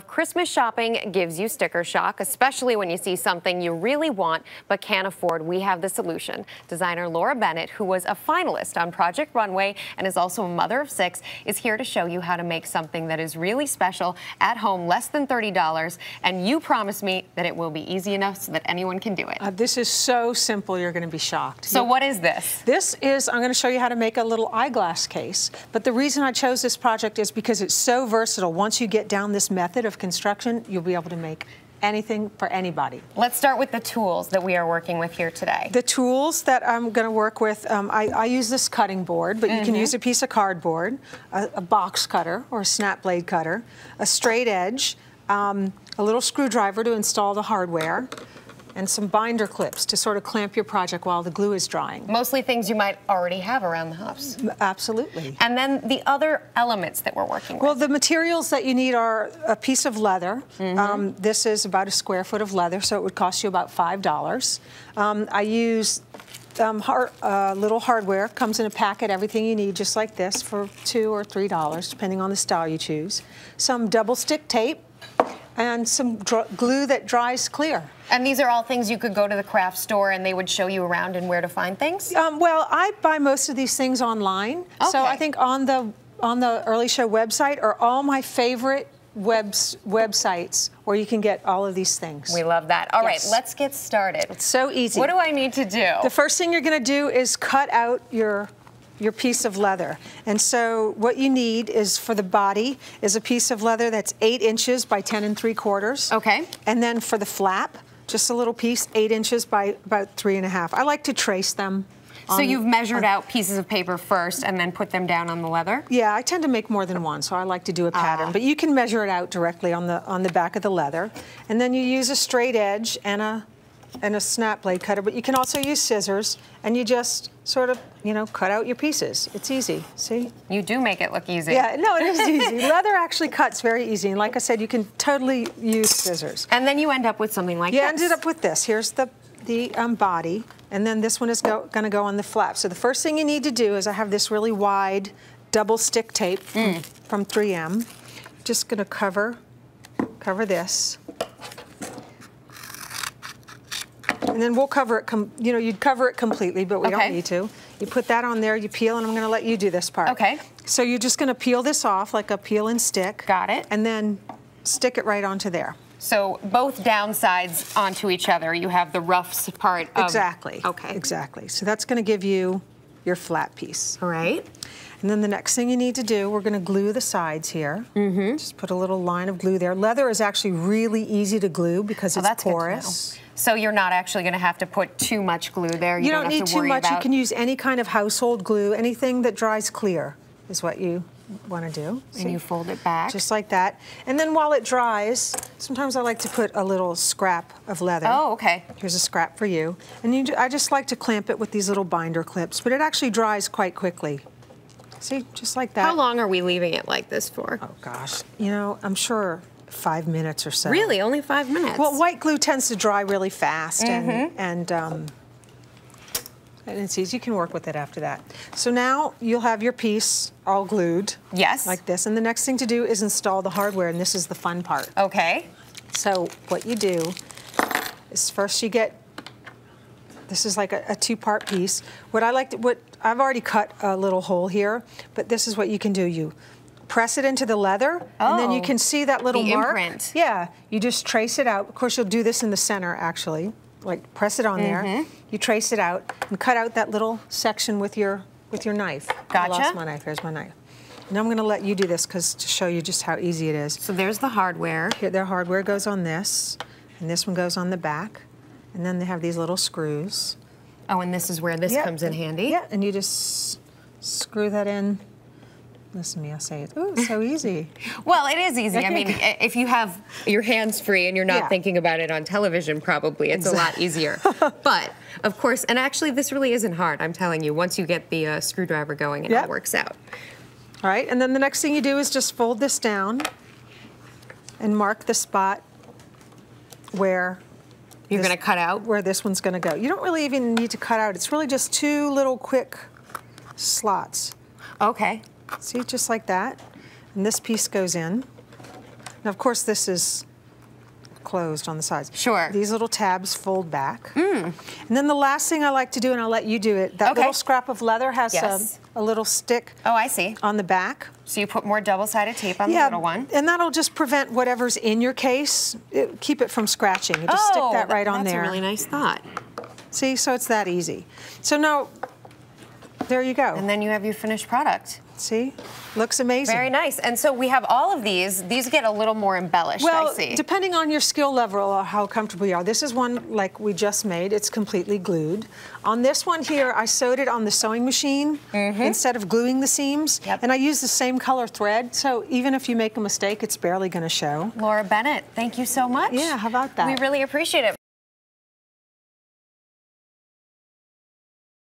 Christmas shopping gives you sticker shock, especially when you see something you really want but can't afford. We have the solution. Designer Laura Bennett, who was a finalist on Project Runway and is also a mother of 6, is here to show you how to make something that is really special at home, less than $30, and you promise me that it will be easy enough so that anyone can do it. This is so simple, you're going to be shocked. So what is this? This is, I'm going to show you how to make a little eyeglass case. But the reason I chose this project is because it's so versatile. Once you get down this method of construction, you'll be able to make anything for anybody. Let's start with the tools that we are working with here today. The tools that I'm going to work with, I use this cutting board, but you can use a piece of cardboard, a box cutter or a snap blade cutter, a straight edge, a little screwdriver to install the hardware, and some binder clips to sort of clamp your project while the glue is drying. Mostly things you might already have around the house. Absolutely. And then the other elements that we're working with. Well, the materials that you need are a piece of leather. This is about a square foot of leather, so it would cost you about $5. I use little hardware. Comes in a packet, everything you need, just like this, for $2 or $3, depending on the style you choose. Some double stick tape, and some glue that dries clear. And these are all things you could go to the craft store and they would show you around and where to find things? Well, I buy most of these things online. Okay. So I think on the Early Show website are all my favorite websites where you can get all of these things. We love that. All right, let's get started. It's so easy. What do I need to do? The first thing you're going to do is cut out your piece of leather. And so what you need is, for the body, is a piece of leather that's 8 inches by 10 3/4. Okay. And then for the flap, just a little piece, 8 inches by about 3.5. I like to trace them. So you've measured out pieces of paper first and then put them down on the leather? Yeah, I tend to make more than one, so I like to do a pattern. But you can measure it out directly on the back of the leather. And then you use a straight edge and a snap blade cutter, but you can also use scissors, and you just sort of, cut out your pieces. It's easy, see? You do make it look easy. Yeah, no, it is easy. Leather actually cuts very easy, and like I said, you can totally use scissors. And then you end up with something like this. You ended up with this. Here's the body, and then this one is going to go on the flap. So the first thing you need to do is, I have this really wide double stick tape from 3M. Just going to cover this. And then we'll cover it, you'd cover it completely, but we don't need to. You put that on there, you peel, and I'm going to let you do this part. Okay. So you're just going to peel this off like a peel and stick. Got it. And then stick it right onto there. So both downsides onto each other. You have the rough part of... Exactly. Okay. Exactly. So that's going to give you your flat piece. All right. And then the next thing you need to do, we're going to glue the sides here. Just put a little line of glue there. Leather is actually really easy to glue because it's porous. So you're not actually going to have to put too much glue there. You don't need too much. You can use any kind of household glue. Anything that dries clear is what you want to do. And you fold it back. Just like that. And then while it dries, sometimes I like to put a little scrap of leather. Oh, okay. Here's a scrap for you. And I just like to clamp it with these little binder clips, but it actually dries quite quickly. See, just like that. How long are we leaving it like this for? Oh, gosh. I'm sure 5 minutes or so. Really? Only 5 minutes? Well, white glue tends to dry really fast, and it's easy. You can work with it after that. So now you'll have your piece all glued. Yes. Like this. And the next thing to do is install the hardware, and this is the fun part. Okay. So what you do is first you get, this is like a 2-part piece. I've already cut a little hole here, but this is what you can do. You press it into the leather, and then you can see that little mark. Imprint. Yeah, you just trace it out. Of course, you'll do this in the center, actually. Like, press it on there. You trace it out and cut out that little section with your knife. Gotcha. I lost my knife. Here's my knife. Now I'm going to let you do this to show you just how easy it is. So there's the hardware. Here, their hardware goes on this, and this one goes on the back, and then they have these little screws. Oh, and this is where this comes in handy? Yeah, and you just screw that in. Listen to me, I'll say it. Ooh, it's so easy. Well, it is easy. I mean, if you have your hands free and you're not thinking about it on television, probably it's a lot easier. But, of course, and actually this really isn't hard, I'm telling you. Once you get the screwdriver going, it all works out. All right, and then the next thing you do is just fold this down and mark the spot where you're going to cut out? Where this one's going to go. You don't really even need to cut out. It's really just 2 little quick slots. Okay. See, just like that. And this piece goes in. Now, of course, this is closed on the sides. Sure. These little tabs fold back. And then the last thing I like to do, and I'll let you do it, that Okay. little scrap of leather has a little stick Oh, I see. on the back. So you put more double-sided tape on the little one. And that'll just prevent whatever's in your case, keep it from scratching. You just stick that right on there. That's a really nice thought. See, so it's that easy. So now, there you go. And then you have your finished product. See? Looks amazing. Very nice. And so we have all of these. These get a little more embellished, Well, I see. depending on your skill level or how comfortable you are. This is one like we just made. It's completely glued. On this one here, I sewed it on the sewing machine instead of gluing the seams. Yep. And I used the same color thread, so even if you make a mistake, it's barely going to show. Laura Bennett, thank you so much. Yeah, how about that? We really appreciate it.